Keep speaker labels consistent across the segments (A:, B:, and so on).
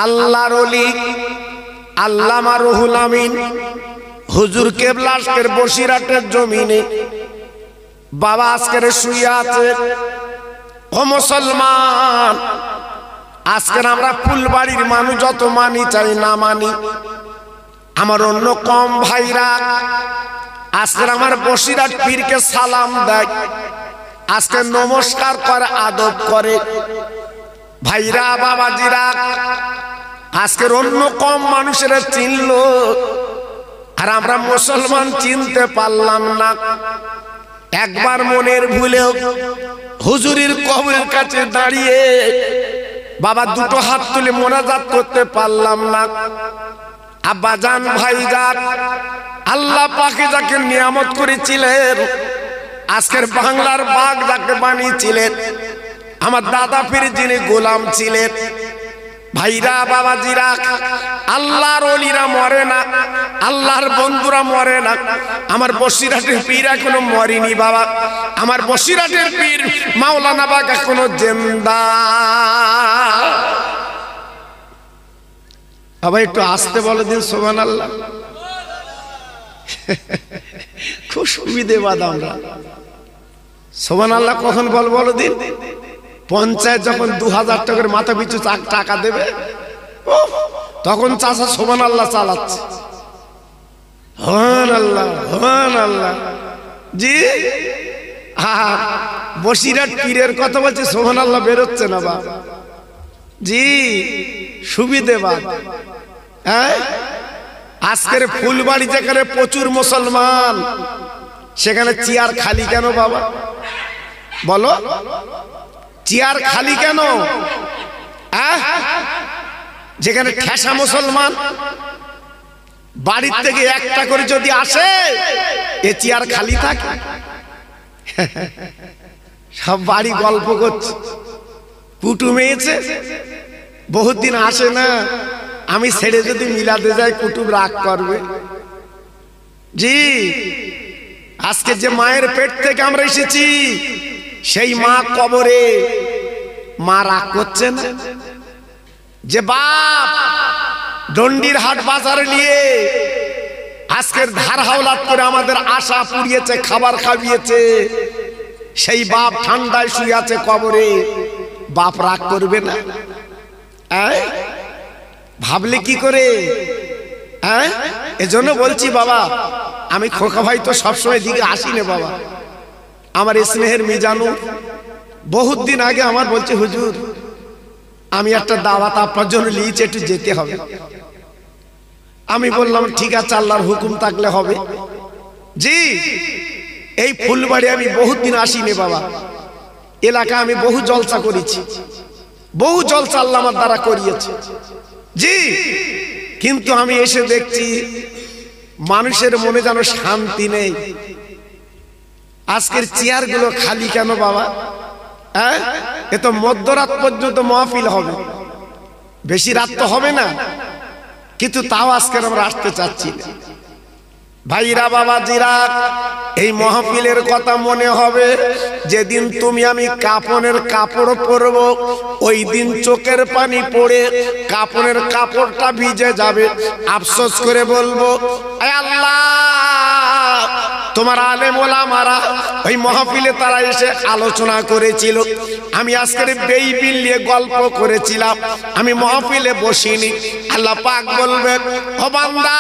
A: আল্লাহর ওলি আল্লামা রুহুল আমিন হুজুর কেবলা আজকের বসিরহাটের জমিনে বাবা আজকের শুয়ে আছে। ও মুসলমান, আজকের আমরা ফুলবাড়ির মানুষ যত মানি চাই না মানি, আমার অন্য কম ভাইরা আজকের আমার বসিরহাট পীরকে সালাম দেয়, আজকে নমস্কার করে, আদব করে। ভাইরা বাবাজিরা আজকের অন্য কম মানুষের চিনল, আর আমরা মুসলমান চিনতে পারলাম না। একবার মনের ভুলেও হুজুরের কবরের কাছে দাঁড়িয়ে বাবা দুটো হাত তুলে মোনাজাত করতে পারলাম না। আব্বাজান ভাইজান, আল্লাহ পাকে যাকে নিয়ামত করেছিলেন, আজকের বাংলার বাঘ যাকে বানিয়েছিলেন, আমার দাদা পীর যিনি গোলাম ছিলেন। ভাইরা বাবাজিরা, আল্লাহর ওলিরা মরে না, আল্লাহর বন্ধুরা মরে না। আমার বসিরহাটের পীর এখনো মরেনি বাবা, আমার বসিরহাটের পীর মাওলানা বাগ এখনো জিন্দা। বাবা একটু আসতে বলে দিন সুবহানাল্লাহ। খুব সুবিধেবাদ আমরা। সুবহানাল্লাহ কখন বলো দিন? পঞ্চায়েত যখন 2000 টাকার মাথা পিছু টাকা দেবে, তখন চাচা সুবহানাল্লাহ চালাচ্ছে। সুবহানাল্লাহ সুবহানাল্লাহ। জি বসিরহাট পীরের কথা বলছে, সুবহানাল্লাহ বেরোচ্ছে না বাবা। জি সুবিধেবাদ। হ্যাঁ, আজকের ফুলবাড়ি যেখানে প্রচুর মুসলমান, সেখানে চেয়ার খালি কেন বাবা? বলো, চেয়ার খালি কেন? যেখানে ঠেসা মুসলমান, বাড়ির থেকে একটা করে যদি আসে, এ চেয়ার খালি থাকে। সব বাড়ি গল্প করছে, কুটুম এসেছে, বহুত দিন আসে না, আমি ছেড়ে যদি মিলাতে যাই কুটুম রাগ করবে। জি আজকে যে মায়ের পেট থেকে আমরা এসেছি, সেই মা কবরে, মা রাগ করছে না। যে বাপ ডন্ডির হাট বাজারে নিয়ে আজকের ধার হাওলাত করে আমাদের আশা পুড়িয়েছে, খাবার খাইয়েছে, সেই বাপ ঠান্ডায় শুয়ে আছে কবরে, বাপ রাগ করবে না? ভাবলে কি করে? এজন্য বলছি বাবা, আমি খোকা ভাই তো সবসময় দিকে আসি না বাবা। আমার স্নেহের মিজানু বহুত দিন আগে আমার বলছে, হুজুর আমি একটা দাওয়াত আপনার জন্য নিয়েছি, একটু যেতে হবে। আমি বললাম ঠিক আছে, আল্লাহর হুকুম থাকলে হবে। জি এই ফুলবাড়ি আমি বহুত দিন আসিনি বাবা, এলাকা আমি বহু জলসা করেছি, বহু জলসা আল্লাহ আমার দ্বারা করিয়েছে। জি কিন্তু আমি এসে দেখছি মানুষের মনে যেন শান্তি নেই। আজকের চেয়ার গুলো খালি কেন বাবা? এ তো মধ্যরাত পর্যন্ত মাহফিল হবে, বেশি রাত তো হবে না, কিন্তু তাও আজকের আমরা আসতে চাচ্ছি না। ভাইরা বাবাজিরা, এই মাহফিলের কথা মনে হবে যেদিন তুমি আমি কাফনের কাপড় পরব, ওই দিন চোখের পানি পড়ে কাফনের কাপড়টা ভিজে যাবে। আফসোস করে বলবো, আয় আল্লাহ, তোমার আলেম ওলামারা ওই মাহফিলে তারা এসে আলোচনা করেছিল, আমি আজকের বেইবিল নিয়ে গল্প করেছিলাম, আমি মাহফিলে বসিনি। আল্লাহ পাক বলবেন, ও বান্দা,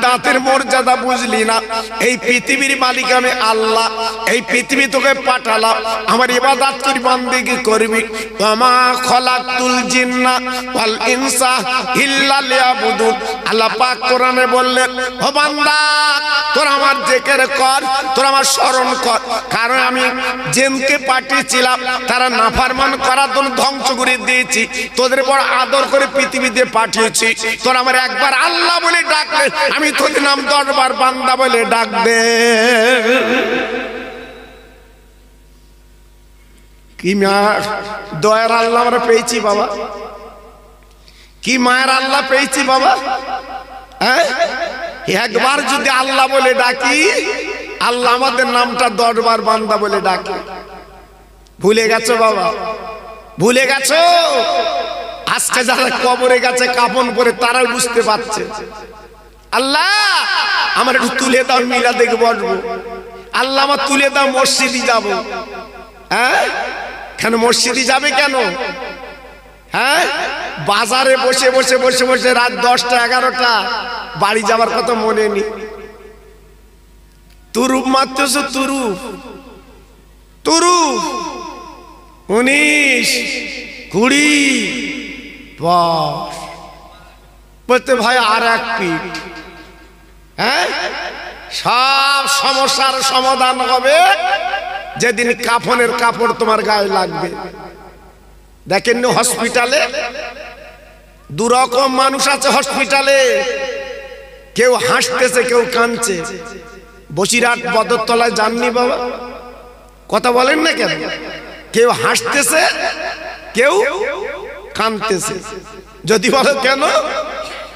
A: দাঁতের মর্যাদা বুঝলি না? এই পৃথিবীর মালিক আমি আল্লাহ, এই পৃথিবী তোকে পাঠালাম, আমার ইবাদত করি, বান্দেগি করবি। ওমা খলাকতুল জিন্না ওয়াল ইনসা ইল্লা লিয়াবুদুন। আল্লাহ পাক কোরআনে বললেন, ও বান্দা, তোরা আমার জিকির কর, তোরা আমার স্মরণ কর, কারণ আমি জিনকে পাঠিয়েছিলাম, তারা নাফরমান করার জন্য ধ্বংস করে দিয়েছি, তোদের বড় আদর করে পৃথিবীতে পাঠিয়েছি। তোরা আমার একবার আল্লাহ বলে ডাকলে আমি তোদের নাম 10 বার বান্দা বলে ডাকবে। কি দয়ার আল্লাহ আমরা পেয়েছি বাবা, কি মায়ের আল্লাহ পেয়েছি বাবা। একবার যদি আল্লাহ বলে ডাকি, আল্লাহ আমাদের নামটা 10 বার বান্দা বলে ডাকে। ভুলে গেছো বাবা? ভুলে গেছো? আজকে যারা কবরে গেছে কাফন পরে তারাও বুঝতে পারছে। আল্লাহ আমার একটু তুলে দাও, মিলাদে বসবো। আল্লাহ আমার তুলে দাও, মসজিদে যাবো। হ্যাঁ, কেন মসজিদে যাবে কেন? হ্যাঁ, বাজারে বসে বসে বসে বসে রাত 10টা 11টা বাড়ি যাবার কথা মনে নেই। তুরুপ মারতেছো, তুরুপ তুরুপ 19 20 বলতে ভাই আর এক পিঠ। হ্যাঁ, সব সমস্যার সমাধান হবে যেদিন কাফনের কাপড় তোমার গায়ে লাগবে। দেখেন হসপিটালে দুরকম মানুষ আছে। হসপিটালে কেউ হাসতেছে, কেউ কাঁদছে। বসিরহাট বদরতলায় যাননি বাবা? কথা বলেন না কেন? কেউ হাসতেছে, কেউ কাঁদতেছে। যদি বলো কেন?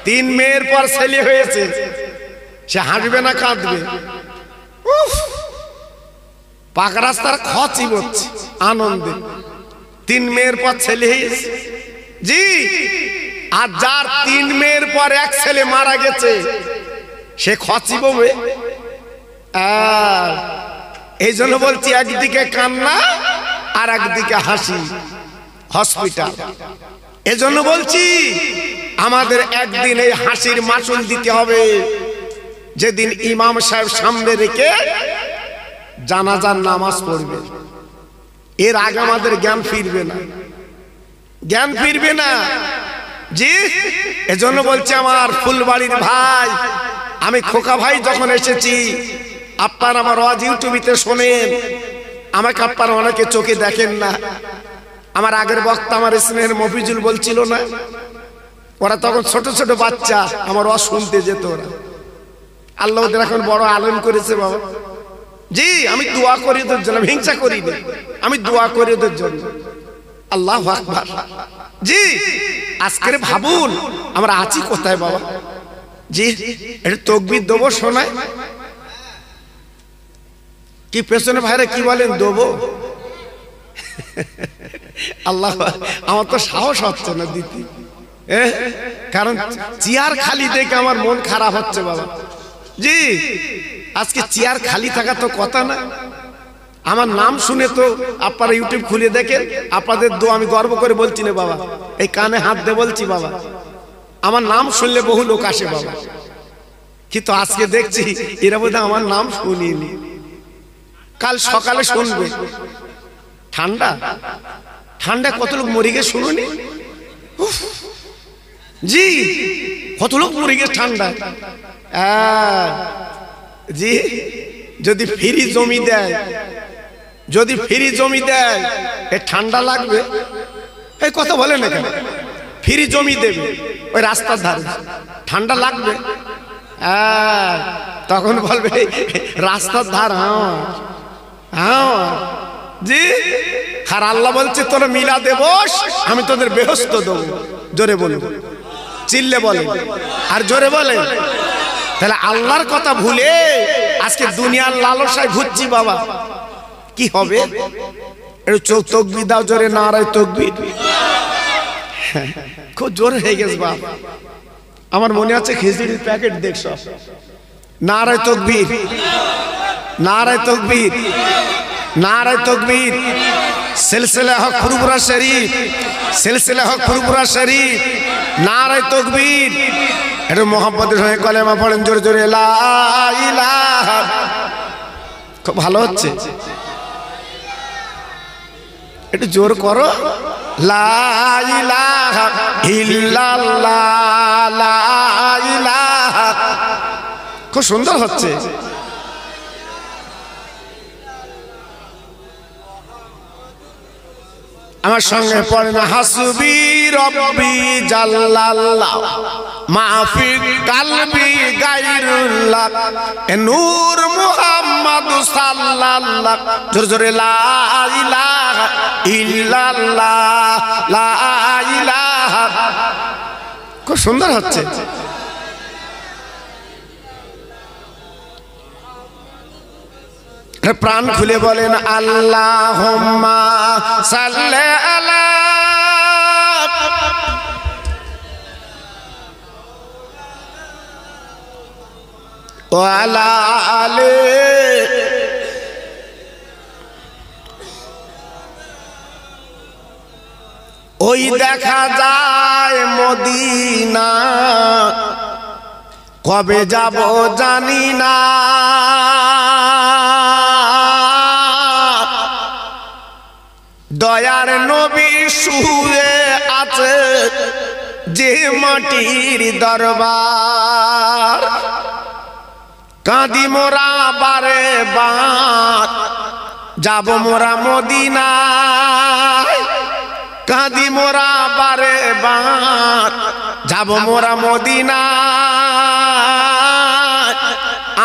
A: 3 মেয়ের পর ছেলে হয়েছে, সে হাসবে না কাঁদবে? পাকা রাস্তার খচি বলছে আনন্দে। 3 মেয়ের পর ছেলে হয়েছে জি। আর যার 3 মেয়ের পর এক ছেলে মারা গেছে সে খচি বলবে। এই জন্য বলছি একদিকে কান্না আর একদিকে হাসি। হসপিটাল এজন্য বলছি আমাদের একদিন এই হাসির মাসুল দিতে হবে, যেদিন ইমাম সাহেব সামনে রেখে জানাজার নামাজ পড়বে। এর আগে আমাদের জ্ঞান ফিরবে না, জ্ঞান ফিরবে না জি। এজন্য বলছি আমার ফুলবাড়ির ভাই, আমি খোকা ভাই যখন এসেছি, আপনার আমার ওয়াজ ইউটিউবিতে শোনেন, আমাকে আপনারা অনেকে চোখে দেখেন না। আমার আগের বক্তা আমার স্নেহের মফিজুল বলছিল না, ওরা তখন ছোট ছোট বাচ্চা, আমার ওয়াজ শুনতে যেত ওরা। আল্লাহ ওদের এখন বড় আলেম করেছে বাবা জি। আমি দোয়া করি ওদের জন্য, হিংসা করি না, আমি দোয়া করি ওদের জন্য। আল্লাহু আকবার জি। আজকে ভাবুন আমরা আছি কোথায় বাবা জি। এটা তাকবীর দেবো শোনায় কি? পেছনে ভাইরা কি বলেন? দেবো? আল্লাহ, আমার তো সাহস হচ্ছে না দিতে, কারণ চেয়ার খালি দেখে আমার মন খারাপ হচ্ছে বাবা জি। আজকে চেয়ার খালি থাকা তো কথা না। আমার নাম শুনে তো আপনারা ইউটিউব খুলে দেখেন, আপনাদের দোয়া আমি গর্ব করে বলছি না বাবা, এই কানে হাত দিয়ে বলছি বাবা, আমার নাম শুনলে বহু লোক আসে বাবা। কিন্তু আজকে দেখছি এরা বোধহয় আমার নাম শুনিনি, কাল সকালে শুনবে। ঠান্ডা ঠান্ডা কত লোক মরে গেছে শুনুনি জি, কত লোক মরে গেছে ঠান্ডা জি। যদি ফ্রি জমি দেয়, যদি ফ্রি জমি দেয়, এ ঠান্ডা লাগবে? এই কথা বলে না কেন? ফ্রি জমি দেবে ওই রাস্তার ধারে, ঠান্ডা লাগবে? তখন বলবে রাস্তার ধার হ্যাঁ জি। আর আল্লাহ বলছে তোরা মিলাদে বস, আমি তোদের বেহেশত দেবো। জোরে বলবো, চিল্লে বলে আর জোরে বলে। তাহলে আল্লাহর কথা ভুলে আজকে দুনিয়ার লালসায় ঘুরছি বাবা, কি হবে? একটু তাকবীর দাও জোরে, নারায়ে তাকবীর। খুব জোরে হয়ে গেছে বাবা। আমার মনে আছে খিচুড়ির প্যাকেট দেখছ, নারায়ে তাকবীর, নারায়ে তাকবীর, নারায়ে তাকবীর। সিলসিলা হক ফুরফুরা শরীফ, সিলসিলা হক ফুরফুরা শরীফ, নারায়ে তাকবীর। একটু মোহাম্মদের সঙ্গে কলেমা পড়েন জোরে জোরে, লা ইলাহা। খুব ভালো হচ্ছে, একটু জোর করো, লা ইলাহা ইল্লাল্লাহ, লা ইলাহা। খুব সুন্দর হচ্ছে। আমার সঙ্গে পড়েন হাসবি রব্বি জাল্লাল্লাহ মাফি কালবি গায়রুল্লাহ নূর মুহাম্মদ সাল্লাল্লাহ। জোরে জোরে লা ইলাহা ইল্লাল্লাহ, লা ইলাহা। খুব সুন্দর হচ্ছে। প্রাণ খুলে বলেন আল্লাহুম্মা সাল্লি আলা ওয়ালা আলে ওই দেখা যায় মদিনা কবে যাব জানি না দয়ার নবী শুয়ে আছে যে মাটির দরবার কাঁদি মোরা বারে বার যাব মোরা মদিনায় কাঁদি মোরা বারে বার যাব মোরা মদিনায়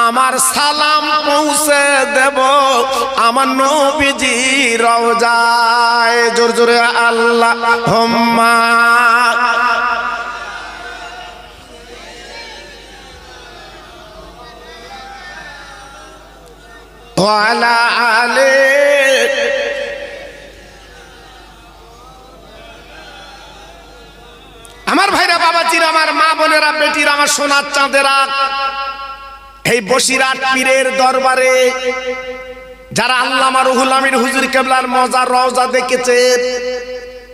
A: আমার সালাম পৌঁছে দেব আমার নবীজি রওজায় জোর জোরে আল্লাহুম্মা ওয়ালা আলে আমার ভাইরা বাবাজিরা আমার মা বোনেরা বেটিরা আমার সোনার চাঁদেরা এই বসিরহাট পীরের দরবারে যারা আল্লামা রুহুল আমিন হুজুর কেবলার মজার রওজা দেখেছে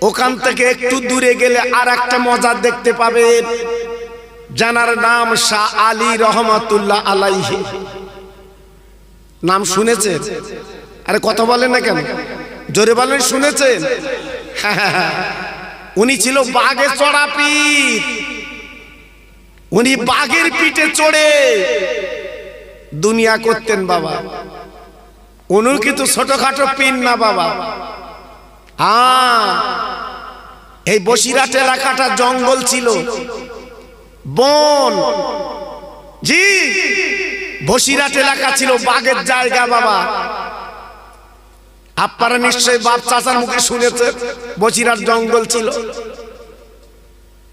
A: ওখান থেকে একটু দূরে গেলে আর একটা মজা দেখতে পাবেন জানার নাম শাহ আলী রহমাতুল্লাহ আলাইহি নাম শুনেছেন আরে কথা বলেন না কেন জোরে বলেন শুনেছেন উনি ছিল বাঘে চড়া পীর উনি বাঘের পিঠে চড়ে দুনিয়া করতেন বাবা উনি কিন্তু ছোটখাটো পীর না বাবা এই বসিরহাট এলাকাটা জঙ্গল ছিল বন জি বসিরহাট এলাকা ছিল বাঘের জায়গা বাবা আপনারা নিশ্চয়ই বাপ চাচার মুখে শুনেছেন বসিরহাট জঙ্গল ছিল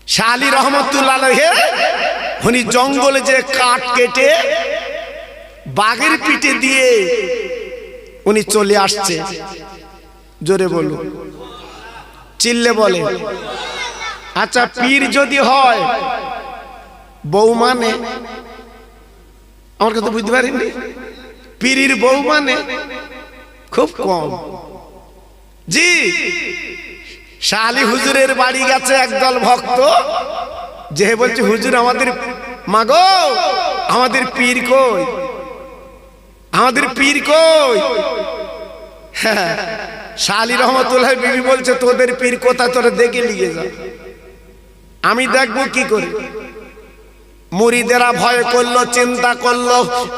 A: শাহ আলী রহমাতুল্লাহ আলাইহি উনি জঙ্গলে যে কাঠ কেটে বাঘের পিঠে দিয়ে উনি চলে আসছে জোরে বলুন চিল্লে বলে আচ্ছা পীর যদি হয় বউ মানে আমার কথা বুঝতে পারেননি পীরের বউ মানে খুব কম জি শাহ আলী হুজুরের বাড়ি গেছে একদল ভক্ত যে বলছে হুজুর আমাদের মাগো আমাদের পীর কই আমাদের পীর কই শাহ আলী রহমাতুল্লাহ বিবি বলছে তোদের পীর কোথায় তোরা দেখে নিয়ে যা আমি দেখবো কি করে মুরিদেরা ভয় করলো চিন্তা করলো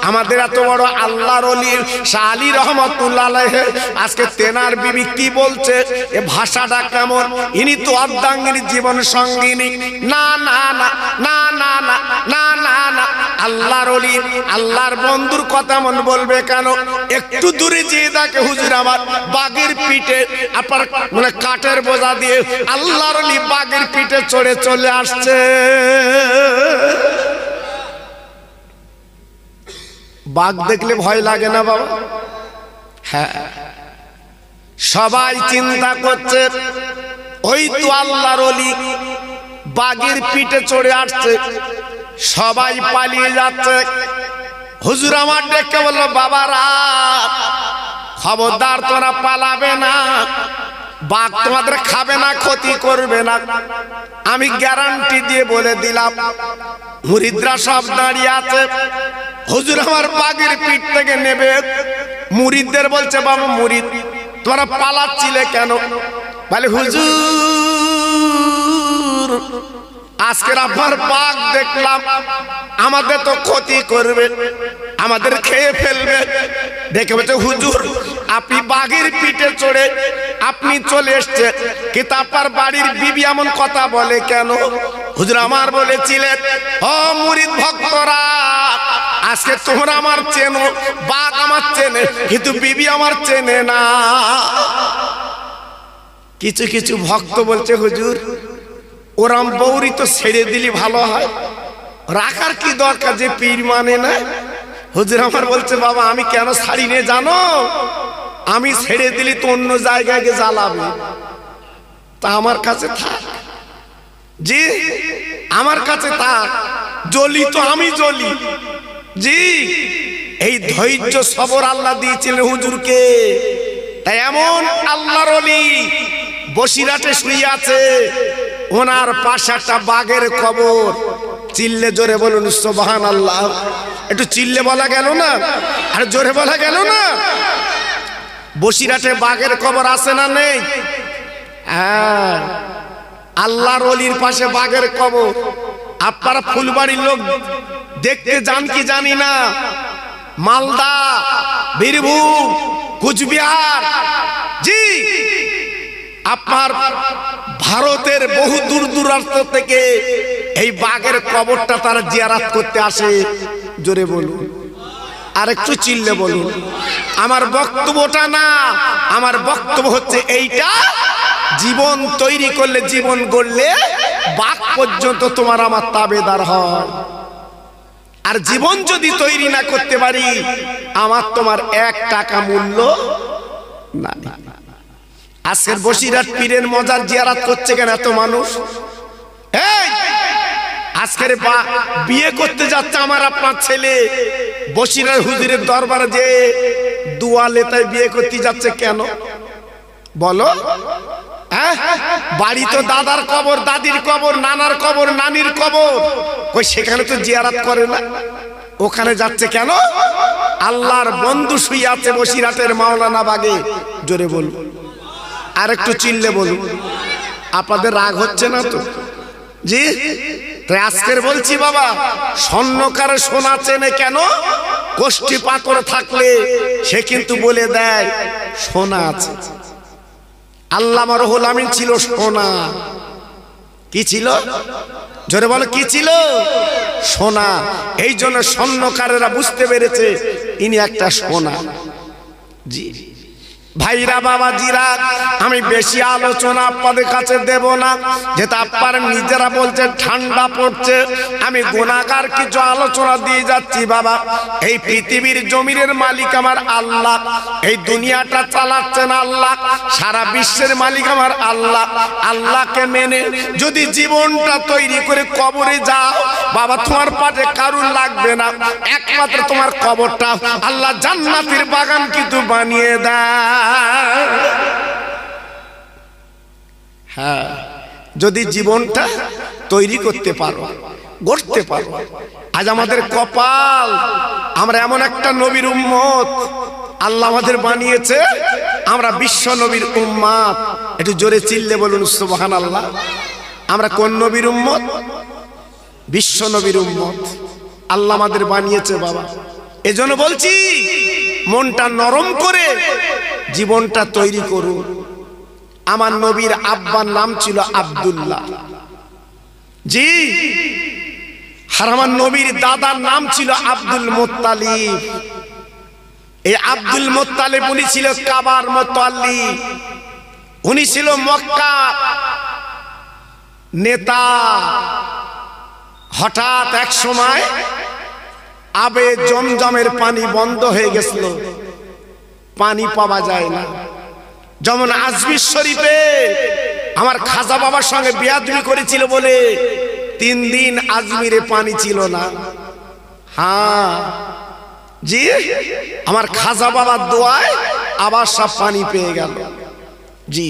A: আমাদের এত বড় আল্লাহর ওলি শাহ আলী রহমাতুল্লাহ আলাইহি আজকে তেনার বিবি কি বলছে এ ভাষাটা কেমন ইনি তো অর্ধাঙ্গিনী জীবন সঙ্গিনী না না না না না না না না না আল্লাহর ওলি আল্লাহর বন্ধুর কথা মন বলবে কেন একটু দূরে যেয়ে দেখে হুজুর আমার বাঘের পিঠে আপনার মানে কাঠের বোঝা দিয়ে আল্লাহর ওলি বাঘের পিঠে চড়ে চলে আসছে বাঘ দেখলে ভয় লাগে না বাবা হ্যাঁ সবাই চিন্তা করছে ওই তো আল্লাহর ওলি বাঘের পিঠে চড়ে আসছে সবাই পালিয়ে যাচ্ছে হুজুর আমার ডেকে বললো বাবারা খবরদার তোরা পালাবে না বাঘ তোমাদের খাবে না ক্ষতি করবে না আমি গ্যারান্টি দিয়ে বলে দিলাম মুরিদরা সব দাঁড়িয়ে আছে হুজুর আমার বাঘের পিঠ থেকে নেবে মুরিদদের বলছে বাবা মুরিদ তোমরা পালাচ্ছিলে কেন বলে হুজুর আজকের আপনার বাঘ দেখলাম আমাদের তো ক্ষতি করবে আমাদের খেয়ে ফেলবে দেখে বলছে হুজুর আপনি বাঘের পিঠে চড়ে আপনি চলে এসছে কিন্তু আপনার বাড়ির বিবি এমন কথা বলে কেন হুজুর আমার বলেছিলেন ও মুরিদ ভক্তরা আজকে তোমরা আমার চেনো বাঘ আমার চেনে কিন্তু বিবি আমার চেনে না কিছু কিছু ভক্ত বলছে হুজুর ওরাম বৌরি তো ছেড়ে দিলি ভালো হয় রাখার কি দরকার যে পীর মানে না হুজুর আমার বলছে বাবা আমি কেন ছাড়ি নে জানো আমি ছেড়ে দিলি তো অন্য জায়গায় গিয়ে জ্বালাবে তা আমার কাছে থাক জি আমার কাছে থাক জ্বলি তো আমি জ্বলি জি, এই ধৈর্য সবর আল্লাহ দিয়েছিলেন হুজুরকে। তাই এমন আল্লাহর ওলি বসিরহাটে শুয়ে আছে, ওনার পাশে একটা বাঘের কবর। চিল্লে জোরে বলুন সুবহানাল্লাহ। একটু চিল্লে বলা গেল না, আর জোরে বলা গেল না? বসিরহাটে বাঘের কবর আছে না নেই? হ্যাঁ, আল্লাহর ওলির পাশে বাঘের কবর। আপনারা ফুলবাড়ির লোক দেখতে যান কি জানি না, মালদা, বীরভূম, কুচবিহার, জি, আপনার ভারতের বহু দূর দূরান্ত থেকে এই বাঘের কবরটা তারা জিয়ারত করতে আসে। জোরে বলুন, আর একটু চিল্লে বলুন। আমার বক্তব্যটা না, আমার বক্তব্য হচ্ছে এইটা, জীবন তৈরি করলে, জীবন গড়লে বাঘ পর্যন্ত তোমার আমার তাবেদার হয়। আর জীবন যদি তৈরি না করতে পারি, আমার তোমার 1 টাকা মূল্য না। আজকের বসিরহাট পীরের মজার জিয়ারত করছে কেন এত মানুষ? এই আজকের বিয়ে করতে যাচ্ছে আমার আপনার ছেলে, বসিরহাট হুজুরের দরবারে যে দুয়া লেতায় বিয়ে করতে যাচ্ছে কেন বলো? হ্যাঁ, বাড়ি তো দাদার কবর, দাদির কবর, নানার কবর, নানির কবর, কই সেখানে তো জিয়ারত করে না, ওখানে যাচ্ছে কেন? আল্লাহর বন্ধু শুয়ে আছে বসিরহাটের মাওলানা বাগে। জোরে বলুন, আর একটু চিল্লে বলুন। আপনাদের রাগ হচ্ছে না তো? জি, তাই আজকের বলছি বাবা, স্বর্ণকারে সোনা চেনে কেন? কোষ্ঠী পাথর থাকলে সে কিন্তু বলে দেয় সোনা আছে। আল্লামা রুহুল আমিন ছিল সোনা। কি ছিল? জোরে বলো, কি ছিল? সোনা। এই জন্য স্বর্ণকারেরা বুঝতে পেরেছে ইনি একটা সোনা। জি ভাইরা, বাবাজিরা, আমি বেশি আলোচনা আপনাদের কাছে দেব না, যেটা আপনারা নিজেরা বলছে ঠান্ডা পড়ছে। আমি গুনাহগার কিছু আলোচনা দিয়ে যাচ্ছি। বাবা, এই পৃথিবীর জমিনের মালিক আমার আল্লাহ, এই দুনিয়াটা চালাচ্ছেন আল্লাহ, সারা বিশ্বের মালিক আমার আল্লাহ। আল্লাহকে মেনে যদি জীবনটা তৈরি করে কবরে যাও বাবা, তোমার পাশে কারুর লাগবে না, একমাত্র তোমার কবরটা আল্লাহ জান্নাতের বাগান কিন্তু বানিয়ে দেয়। হ্যাঁ, যদি জীবনটা তৈরি করতে পারো, গড়তে পারো। আজ আমাদের কপাল, আমরা এমন একটা নবীর উম্মত আল্লাহ আমাদের বানিয়েছে, আমরা বিশ্ব নবীর উম্মত। একটু জোরে চিল্লে বলুন সুবহানাল্লাহ। আমরা কোন নবীর উম্মত? বিশ্ব নবীর উম্মত আল্লাহ আমাদের বানিয়েছে বাবা। এজন্য বলছি, মনটা নরম করে জীবনটা তৈরি করুন। আমার নবীর আব্বার নাম ছিল আব্দুল্লাহ, জি, আর আমার নবীর দাদার নাম ছিল আব্দুল মুত্তালিব। এই আব্দুল মুত্তালিব উনি ছিল কাবার মুতাল্লি, উনি ছিল মক্কা নেতা। হঠাৎ এক সময় আবে জমজমের পানি বন্ধ হয়ে গেছিল, পানি পাওয়া যায় না। যেমন আজমির শরীফে আমার খাজা বাবার সঙ্গে বিয়াদবি করেছিল বলে 3 দিন আজমিরে পানি ছিল না। হ্যাঁ জি, আমার খাজা বাবার দোয়ায় আবার সব পানি পেয়ে গেল। জি,